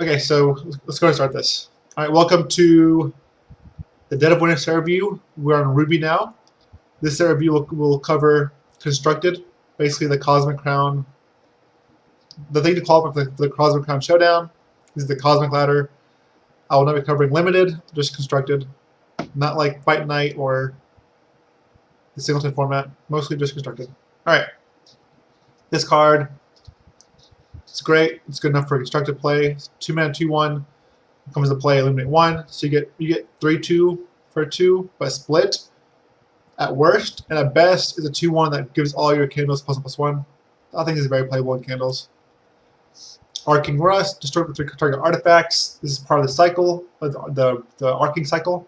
Okay, so let's go and start this. All right, welcome to the Dead of Winter set review. We're on Ruby now. This set review will cover Constructed, basically the Cosmic Crown. The thing to qualify for the Cosmic Crown Showdown is the Cosmic Ladder. I will not be covering Limited, just Constructed. Not like Fight Night or the Singleton format, mostly just Constructed. Alright, this card, it's great. It's good enough for Constructed play. 2-mana, 2/1. Comes into play, Illuminate 1. So you get 3/2 for 2, but split at worst, and at best is a 2/1 that gives all your candles +1/+1. I think this is very playable in candles. Arcing Rust, destroy with 3 target artifacts. This is part of the cycle, the Arcing cycle.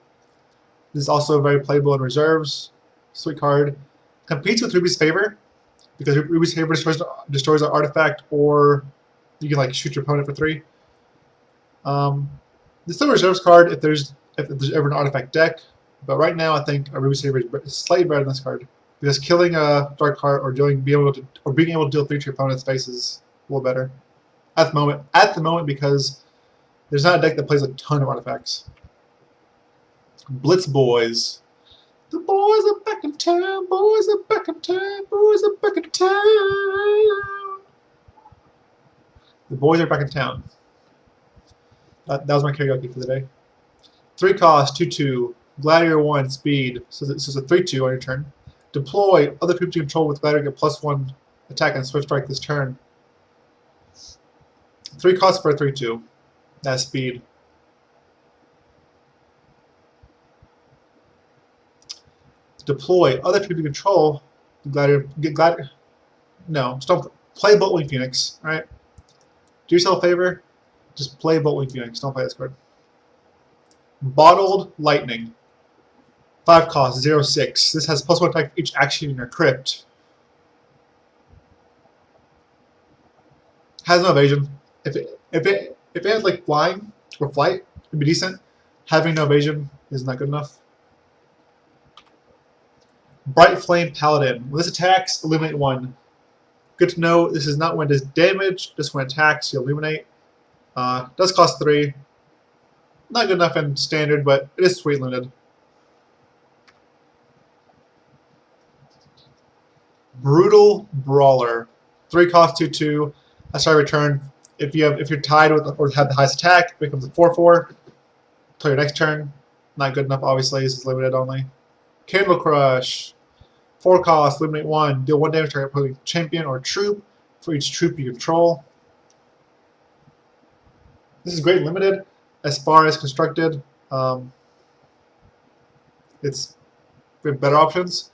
This is also very playable in reserves. Sweet card. Competes with Ruby's Favor, because Ruby's Favor destroys an artifact, or you can like shoot your opponent for 3. This is a reserves card if there's ever an artifact deck, but right now I think a Ruby's Favor is slightly better than this card, because killing a dark card or being able to deal 3 to your opponent's face is a little better at the moment. Because there's not a deck that plays a ton of artifacts. Blitz Boyz. The boys are back in town. Boys are back in town. Boys are back in town. The boys are back in town. That was my karaoke for the day. 3 cost, 2/2. Gladiator 1, speed. So this is a 3/2 on your turn. Deploy other creatures you control with Gladiator get +1 attack and Swift Strike this turn. 3 costs for a 3/2. That's speed. Deploy other creatures you control. Gladiator. No, just don't play Boltwing Phoenix. Alright? Do yourself a favor. Just play Boltwing Phoenix. Don't play this card. Bottled Lightning. 5 cost, 0/6. This has +1 attack for each action in your crypt. Has no evasion. If it had like flying or flight, it'd be decent. Having no evasion is not good enough. Brightflame Paladin. When this attacks, illuminate 1. Good to know. This is not when it does damage, just when it attacks, you illuminate. Does cost 3. Not good enough in standard, but it is sweet limited. Brutal Brawler. 3 cost, 2/2. That's our return. If you're tied with or have the highest attack, it becomes a 4/4. Till your next turn. Not good enough, obviously. This is limited only. Candle Crush. 4 cost, eliminate 1. Deal 1 damage to target opposing champion or troop for each troop you control. This is great limited as far as Constructed. It's better options.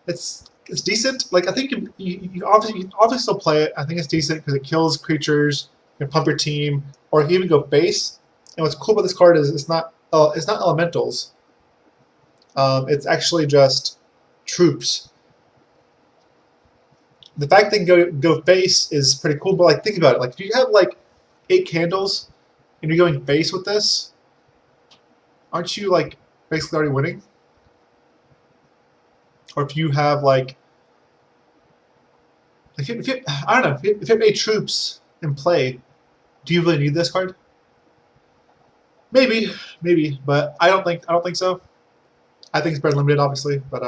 It's decent. Like I think you obviously still play it. I think it's decent because it kills creatures. You can pump your team, or you can even go base. And what's cool about this card is it's not elementals. It's actually just troops. The fact that you can go base is pretty cool. But like think about it. Like if you have like 8 candles and you're going base with this, aren't you like basically already winning? Or if you have like I don't know, if you have 8 troops in play, do you really need this card? Maybe, but I don't think so. I think it's better limited, obviously, but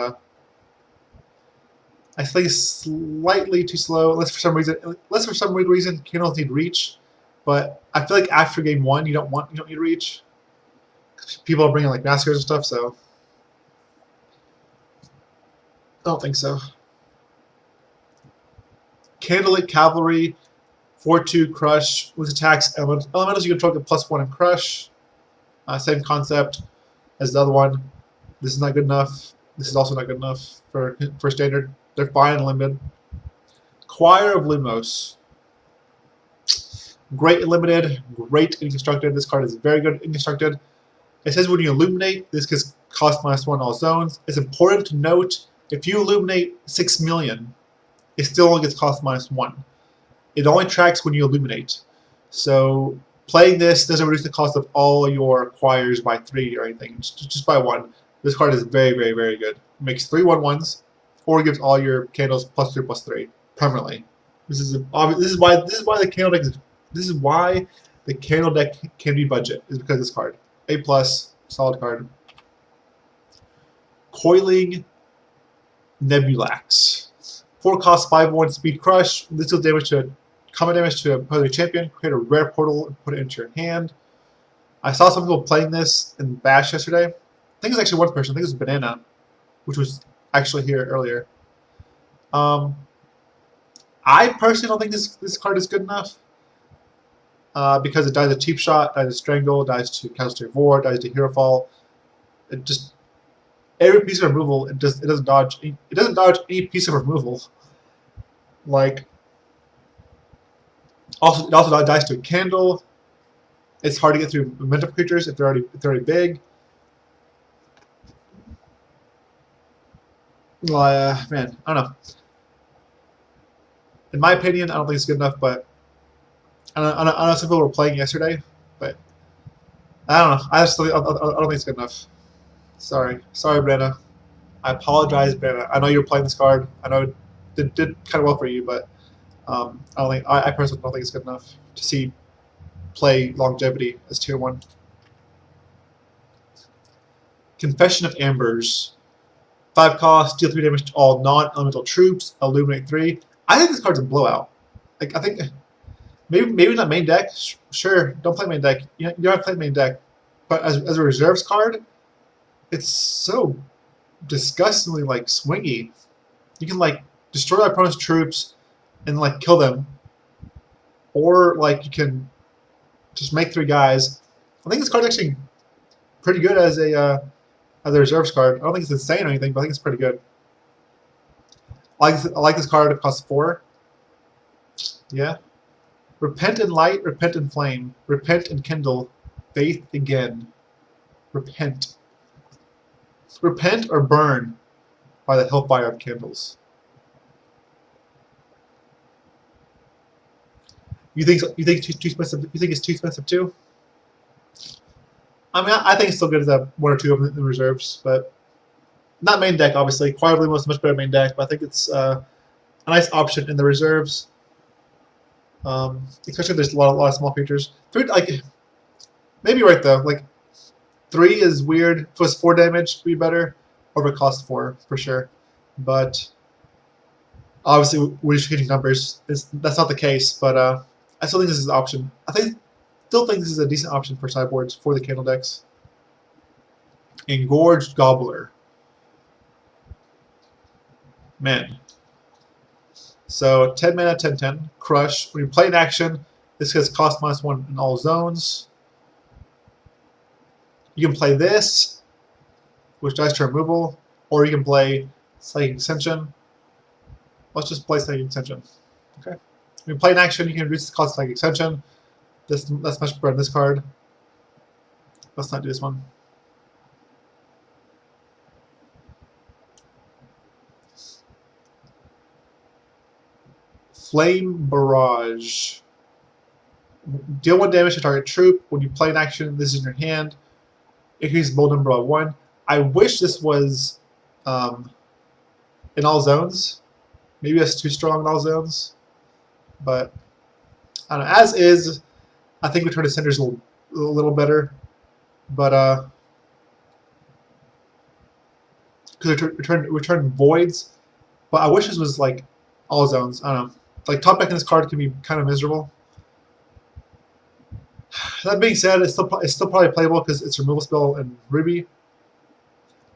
I think it's slightly too slow. Unless for some reason candles need reach. But I feel like after game 1, you don't need reach. People are bringing like massacres and stuff, so I don't think so. Candieit Cavalry, 4/2 crush with attacks. Elementals you control get +1 and crush. Same concept as the other one. This is not good enough. This is also not good enough for standard. They're fine and limited. Choir of Lumos. Great in limited, great in constructed. This card is very good in constructed. It says when you illuminate, this gets cost -1 all zones. It's important to note if you illuminate 6 million, it still only gets cost -1. It only tracks when you illuminate. So playing this doesn't reduce the cost of all your choirs by 3 or anything, just by 1. This card is very, very, very good. It makes 3 1/1s, or gives all your candles +2/+3 permanently. This is why the the Candle deck can be budget is because of this card. A+, solid card. Colling Nebulax. 4 cost, 5/1 speed crush. This deals damage to combat damage to a opposing champion. Create a rare portal and put it into your hand. I saw some people playing this in Bash yesterday. I think it's actually one person. I think it was Banana, which was actually here earlier. I personally don't think this card is good enough because it dies a cheap shot, dies to strangle, dies to cast your Vor, dies to hero fall. It just every piece of removal it doesn't dodge any piece of removal. Like it also dies to a candle. It's hard to get through momentum creatures if they're already big. Well, man, I don't know. In my opinion, I don't think it's good enough, but I know some people were playing yesterday, but I don't know. I don't think it's good enough. Sorry, Brenna. I apologize, Brenna. I know you were playing this card. I know it did kind of well for you, but I personally don't think it's good enough to see play longevity as tier 1. Confession of Embers. 5 cost, deal 3 damage to all non-elemental troops. Illuminate 3. I think this card's a blowout. Like I think maybe not main deck. Sure, don't play main deck. You don't have to play main deck. But as a reserves card, it's so disgustingly like swingy. You can like destroy our opponent's troops and like kill them, or like you can just make 3 guys. I think this card's actually pretty good as a reserves card. I don't think it's insane or anything, but I think it's pretty good. I like this card. It costs 4. Yeah. Repent in light, repent in flame, repent and kindle, faith again. Repent. Repent or burn by the hellfire of candles. You think it's too expensive? You think it's too expensive too? I mean, I think it's still good as a 1 or 2 of them in the reserves, but not main deck, obviously. Quite Lumos is much better main deck, but I think it's a nice option in the reserves. Especially if there's a lot of small creatures. 3, like, maybe right though. Like 3 is weird. If it was 4 damage, it'd be better. Or if it costs 4 for sure. But obviously, we're just hitting numbers. That's not the case. But I still think this is an option. Still think this is a decent option for sideboards for the candle decks. Engorged Gobbler. Man. So 10 mana, 10/10, crush. When you play an action, this has cost -1 in all zones. You can play this, which dies to removal, or you can play Psychic Extension. Let's just play Psychic Extension. Okay. When you play an action, you can reduce the cost of Psychic Extension. That's much better than this card. Let's not do this one. Flame Barrage. Deal 1 damage to target troop. When you play an action, this is in your hand. Increase bold number by 1. I wish this was in all zones. Maybe that's too strong in all zones. But I don't know. As is, I think Return to Cinder is a little better. But because return voids. But I wish this was like all zones. I don't know. Like top deck in this card can be kind of miserable. That being said, it's still probably playable because it's a removal spell and Ruby.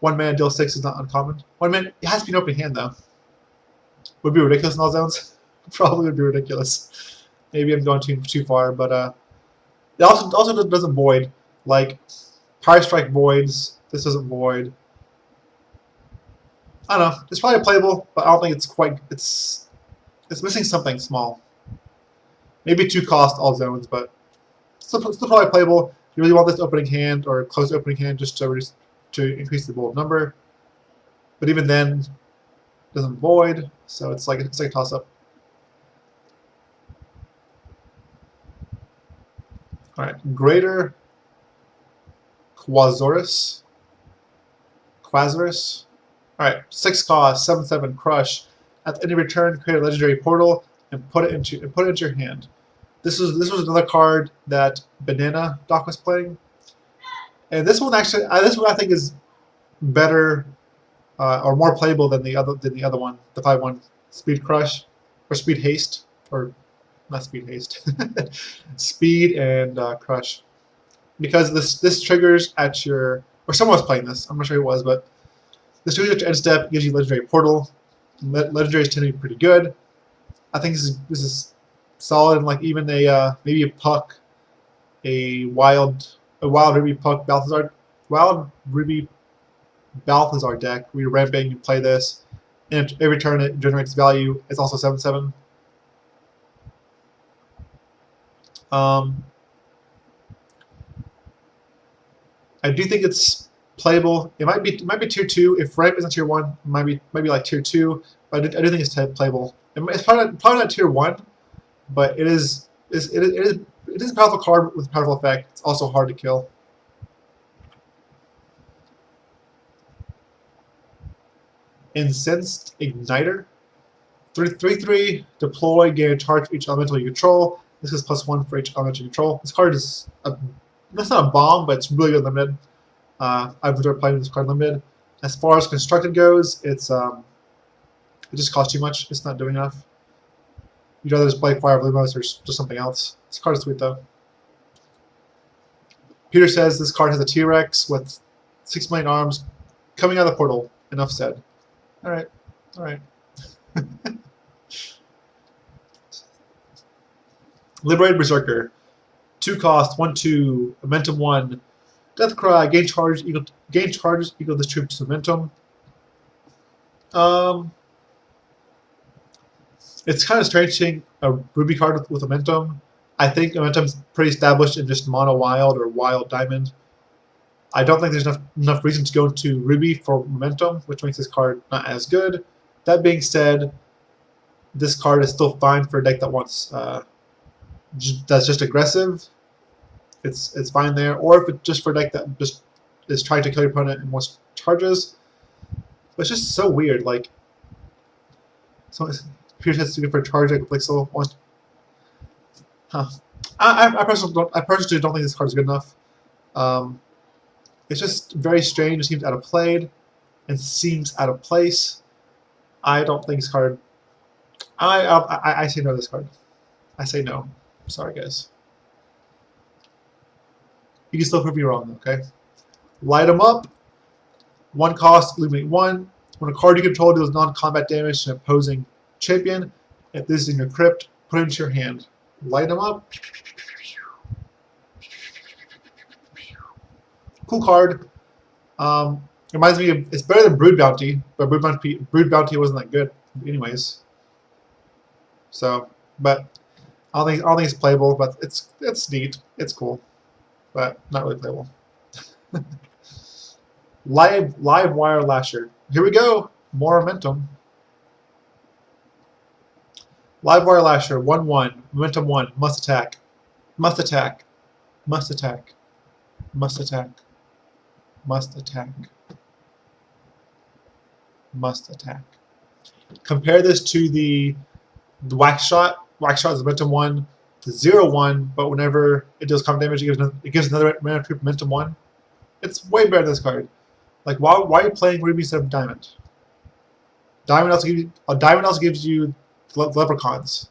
1 mana deal 6 is not uncommon. 1 mana, it has to be an open hand though. Would be ridiculous in all zones. Probably would be ridiculous. Maybe I'm going too far, but it also doesn't void. Like Pyre Strike voids. This doesn't void. I don't know. It's probably playable, but I don't think it's quite. It's missing something small. Maybe 2 cost all zones, but still probably playable. You really want this opening hand or close opening hand just to increase the bold number. But even then, it doesn't void, so it's like a toss up. All right, Greater Quazarus. Quazarus. All right, 6 cost, 7/7 crush. At any return, create a legendary portal and put it into your hand. This was another card that Banana Doc was playing, and this one actually this one I think is better or more playable than the other one, the 5/1 Speed Crush or Speed Haste, or not Speed Haste, Speed and Crush, because this triggers at your, or someone was playing this, I'm not sure who it was, but this triggers at your end step, gives you Legendary Portal. Legendaries tend to be pretty good. I think this is solid, and like even a maybe a Puck, a wild Ruby Puck wild Ruby Balthazar deck where you're ramping, you play this, and every turn it generates value. It's also 7/7. I do think it's playable. It might be tier 2. If ramp isn't tier 1, it might be like tier 2. But I do think it's playable. It's probably not tier 1, but it is a powerful card with a powerful effect. It's also hard to kill. Incensed Igniter. 3/3 deploy, gain a charge for each elemental you control. This is +1 for each elemental you control. This card is that's not a bomb, but it's really good limited. I've enjoyed playing this card limited. As far as constructed goes, it just costs too much. It's not doing enough. You'd rather just play Fire of Lumos or just something else. This card is sweet though. Peter says this card has a T-Rex with 6 million arms coming out of the portal. Enough said. Alright. Alright. Liberated Berserker. 2 cost, 1/2, momentum 1. Death Cry, gain charges equal this troop's momentum. It's kind of strange seeing a Ruby card with momentum. I think momentum's pretty established in just mono wild or wild diamond. I don't think there's enough reason to go into Ruby for momentum, which makes this card not as good. That being said, this card is still fine for a deck that wants that's just aggressive. It's fine there. Or if it's just for a deck that just is trying to kill your opponent and wants charges. But it's just so weird. Like, so Pierce has to go for a charge like a Blixel. I personally don't think this card is good enough. It's just very strange. It seems out of play and seems out of place. I don't think this card. I say no to this card. I say no. Sorry, guys. You can still prove me wrong, okay? Light them up. 1 cost, eliminate 1. When a card you control deals non-combat damage to an opposing champion, if this is in your crypt, put it into your hand. Light them up. Cool card. Reminds me of, it's better than Brood Bounty, but Brood Bounty wasn't that good, anyways. So, but I don't think it's playable, but it's neat. It's cool, but not really playable. Livewire Lasher. Here we go. More momentum. Livewire Lasher. 1/1. Momentum 1. Must attack. Must attack. Must attack. Must attack. Must attack. Must attack. Compare this to the Wax Shot. Wax Shot is momentum 1 to 0/1, but whenever it deals combat damage, it gives another mana troop momentum 1. It's way better than this card. Like, why are you playing Ruby instead of Diamond? Diamond also gives you Leprechauns.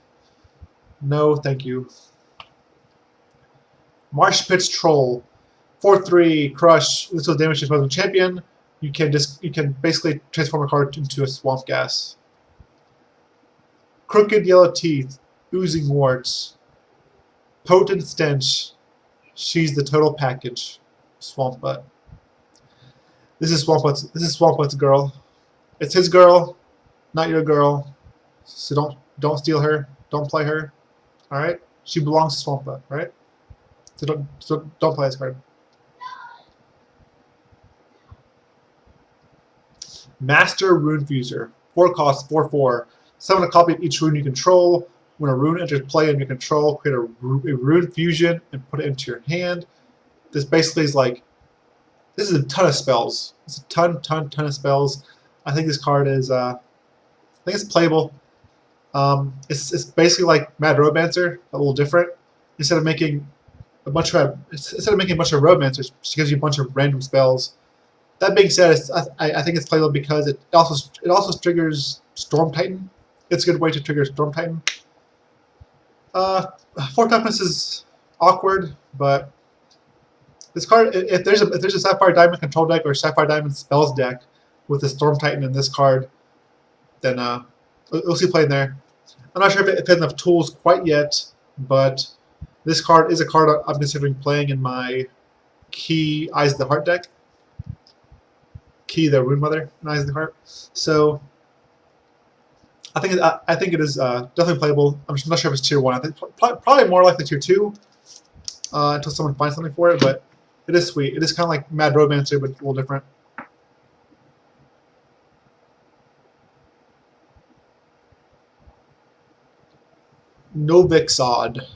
No, thank you. Marshpits Troll. 4/3 crush. This will damage your opposing champion. You can basically transform a card into a Swamp Gas. Crooked Yellow Teeth. Oozing Warts. Potent Stench. She's the total package. Swamp Butt. This is Swamp Butt's girl. It's his girl, not your girl. So don't steal her. Don't play her. All right. She belongs to Swamp Butt, right? So don't play this card. Master Runefuser. 4 cost, 4/4. Summon a copy of each rune you control. When a rune enters play in your control, create a rune fusion and put it into your hand. This basically is like, this is a ton of spells. It's a ton of spells. I think this card is, I think it's playable. It's basically like Mad Romancer, a little different. instead of making a bunch of Romancers, just gives you a bunch of random spells. That being said, I think it's playable because it also triggers Storm Titan. It's a good way to trigger Storm Titan. 4 toughness is awkward, but this card, if there's a Sapphire Diamond control deck or Sapphire Diamond spells deck with the Storm Titan in this card, then we'll see play in there. I'm not sure if it has enough tools quite yet, but this card is a card I'm considering playing in my Key Eyes of the Heart deck. Key the Rune Mother in Eyes of the Heart. So I think it is definitely playable. I'm just not sure if it's tier 1. I think probably more likely tier 2 until someone finds something for it. But it is sweet. It is kind of like Mad Romancer, but a little different. Novixod.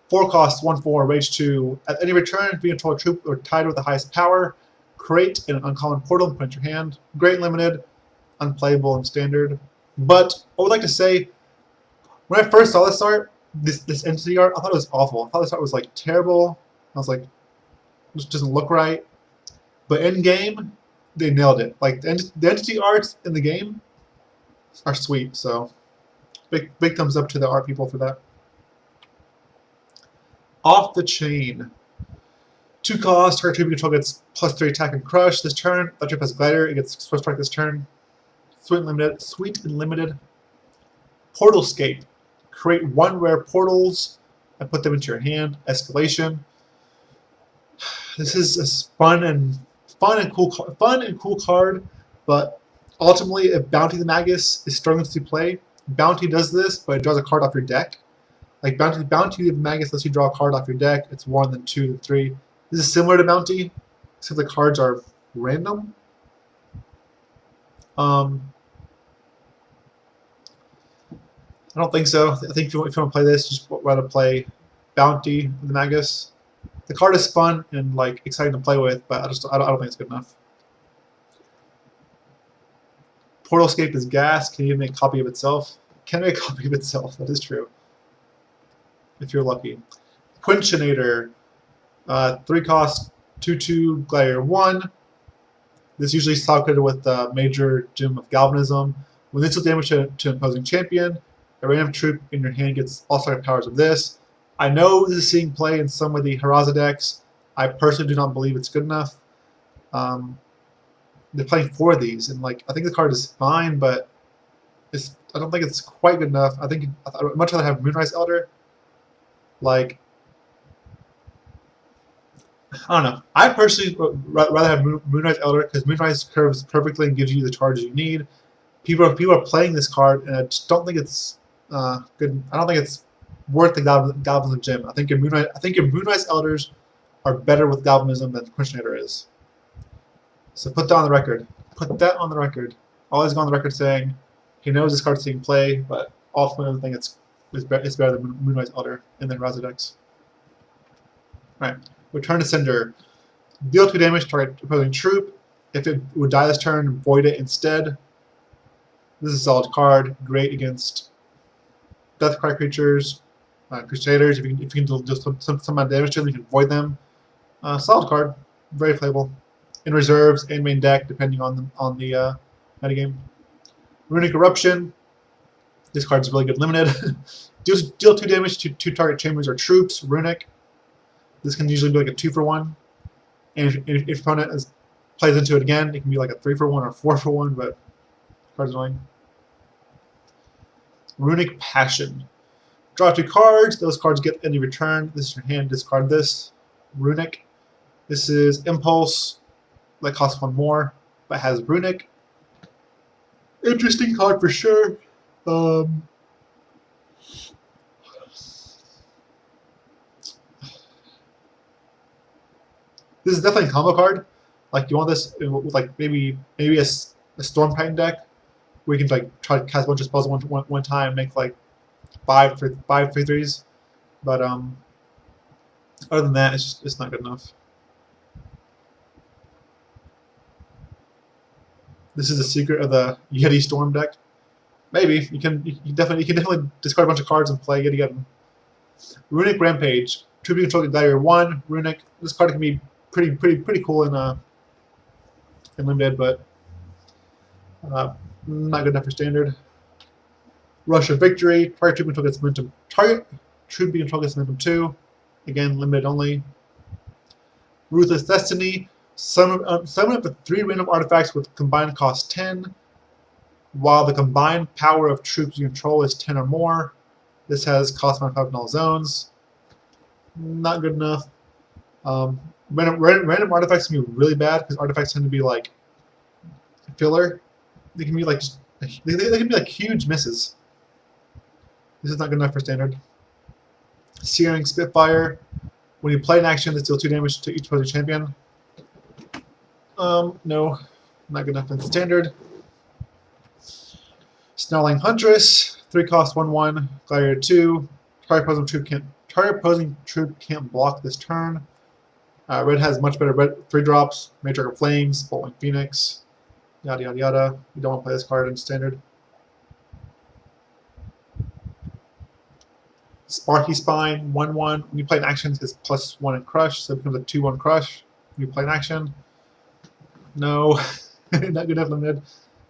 4 costs, 1/4, rage 2. At any return, if you control a troop or tied with the highest power, create an uncommon portal and put it in your hand. Great limited, unplayable in standard. But I would like to say, when I first saw this art, this entity art, I thought it was awful. I thought this art was like terrible. I was like, this doesn't look right. But in game, they nailed it. Like the entity arts in the game are sweet. So big thumbs up to the art people for that. Off the Chain. 2 cost, target troop control gets +3 attack and crush this turn. That troop has Glider, it gets first strike this turn. Sweet and limited. Portalscape. Create 1 rare portals and put them into your hand. Escalation. This is a fun and cool card, but ultimately, if Bounty the Magus is struggling to play, Bounty does this, but it draws a card off your deck. Like Bounty the Magus lets you draw a card off your deck. It's 1, then 2, then 3. This is similar to Bounty, except the cards are random. I don't think so. I think if you want to play this, just rather play Bounty the Magus. The card is fun and like exciting to play with, but I don't think it's good enough. Portalscape is gas. Can you make a copy of itself? Can make a copy of itself. That is true. If you're lucky. Quenchinator. 3 cost, 2/2, Glider 1. This usually is calculated with Major Gem of Galvanism. When this deals damage to an opposing champion, a random troop in your hand gets all sorts of powers of this. I know this is seeing play in some of the Haraza decks. I personally do not believe it's good enough. They're playing 4 of these, and like I think the card is fine, but I don't think it's quite good enough. I'd much rather have Moonrise Elder. Like, I don't know. I personally would rather have Moonrise Elder because Moonrise curves perfectly and gives you the charges you need. People are playing this card, and I just don't think it's good. I don't think it's worth the Galvanism Gem. I think your Moonrise Elders are better with Galvanism than Quenchinator is. So put that on the record. Put that on the record. Always go on the record saying he knows this card's seeing play, but ultimately I think it's better than Moonrise Elder and then Raza decks. Right. Return to Cinder. Deal 2 damage to target opposing troop. If it would die this turn, void it instead. This is a solid card. Great against Deathcry creatures, Crusaders. If you can do some amount of damage to them, you can void them. Solid card. Very playable. In reserves and main deck, depending on the metagame. Runic Eruption. This card is really good limited. Deal 2 damage to 2 target chambers or troops. Runic. This can usually be like a 2-for-1, and if your opponent plays into it again, it can be like a 3-for-1 or 4-for-1, but the card's annoying. Runic Passion. Draw 2 cards. Those cards get any return. This is your hand. Discard this. Runic. This is Impulse. That costs 1 more, but has Runic. Interesting card for sure. This is definitely a combo card. Like you want this with like maybe a Storm Titan deck where you can like try to cast a bunch of spells at one time, make like 5 3/3s. But other than that, it's not good enough. This is the secret of the Yeti Storm deck. Maybe you can definitely discard a bunch of cards and play Yetigeddon. Runic Rampage. Troop you control get Gladiator 1. Runic. This card can be pretty cool in limited, but not good enough for standard. Rush of Victory. Target troop control gets momentum. Target troop control gets momentum 2. Again, limited only. Ruthless Destiny. Summon up to 3 random artifacts with combined cost 10, while the combined power of troops you control is 10 or more. This has cost modified in all zones. Not good enough. Random artifacts can be really bad because artifacts tend to be like filler. They can be like they can be like huge misses. This is not good enough for standard. Searing Spitfire. When you play an action, this deals 2 damage to each opposing champion. No, not good enough in standard. Snarling Huntress, 3 cost 1/1, Gladiator 2. Target opposing troop can't block this turn. Red has much better red 3 drops. Matriarch of Flames, Boltwing Phoenix, yada yada yada. You don't want to play this card in standard. Sparkyspine, 1/1. When you play an action, it's +1 in Crush, so it becomes a 2/1 Crush. When you play an action. No, not good enough limited.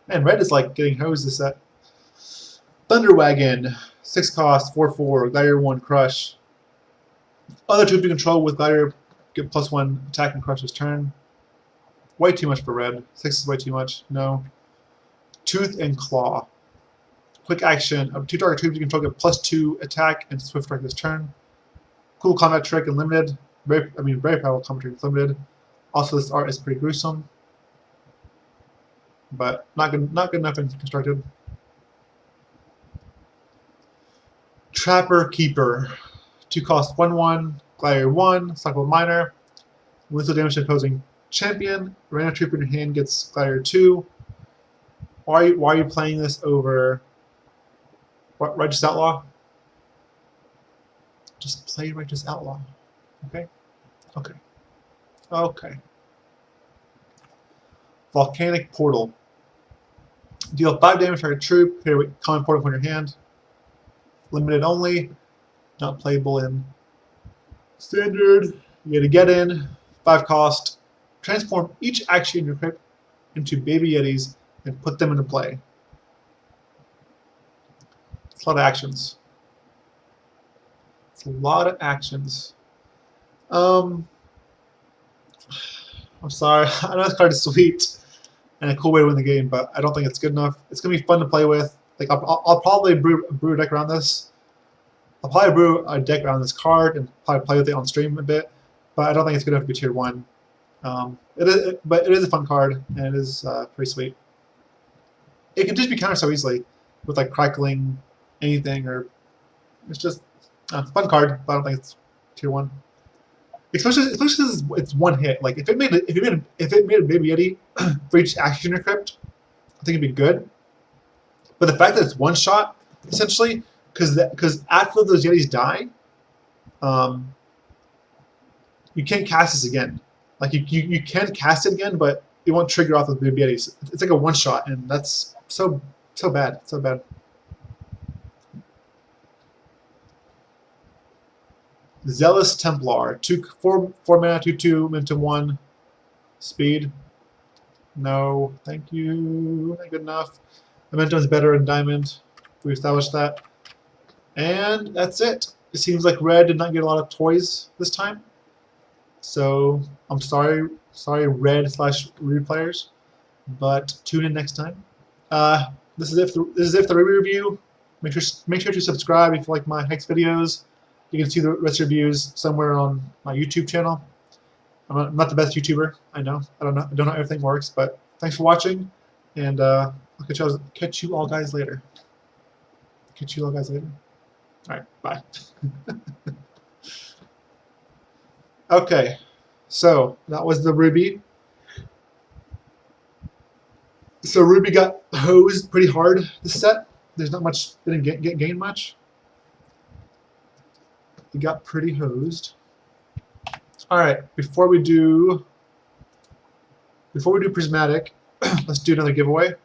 Man, red is like getting hosed this set. Thunderwagon, 6 cost, 4/4, Gladiator 1 Crush. Other troops you control with Gladiator get +1 attack and crush this turn. Way too much for red. 6 is way too much. No. Tooth and Claw. Quick action. Up to 2 target troops you control get +2 attack and swift strike this turn. Cool combat trick and limited. Very powerful combat trick and limited. Also, this art is pretty gruesome, but not good enough in constructed. Trapper Keeper, 2 cost 1/1, Gladiator 1, Cycle Miner. Lethal damage to opposing champion. Random troop in your hand gets Gladiator 2. Why are you playing this over Righteous Outlaw? Just play Righteous Outlaw. Okay? Okay. Okay. Volcanic Portal. Deal 5 damage to target troop. Create a common portal from your hand. Limited only. Not playable in standard. Yetigeddon. 5 cost. Transform each action in your crypt into baby yetis and put them into play. It's a lot of actions. It's a lot of actions. I'm sorry. I know this card is sweet and a cool way to win the game, but I don't think it's good enough. It's gonna be fun to play with. Like I'll probably brew a deck around this. I'll probably brew a deck around this card and probably play with it on stream a bit, but I don't think it's good enough to be tier 1. But it is a fun card and it is pretty sweet. It can just be countered so easily with like crackling anything, or it's just a fun card. But I don't think it's tier 1. Especially because it's one hit. Like if it made a baby yeti for each action in your crypt, I think it'd be good. But the fact that it's one shot, essentially, because after those yetis die, you can't cast this again. Like you can cast it again, but it won't trigger off of baby yetis. It's like a one shot, and that's so bad, so bad. Zealous Templar, 4 mana, 2/2, momentum 1, speed. No, thank you. Not good enough. Momentum is better in diamond. We established that, and that's it. It seems like red did not get a lot of toys this time, so I'm sorry, red/Ruby players, but tune in next time. This is it for the Ruby review. Make sure to subscribe if you like my Hex videos. You can see the rest of the reviews somewhere on my YouTube channel. I'm not the best YouTuber, I know. I don't know how everything works, but thanks for watching, and I'll catch you all guys later. All right, bye. Okay, so that was the Ruby. So Ruby got hosed pretty hard this set. There's not much, didn't gain much. He got pretty hosed. All right, before we do Prismatic, let's do another giveaway.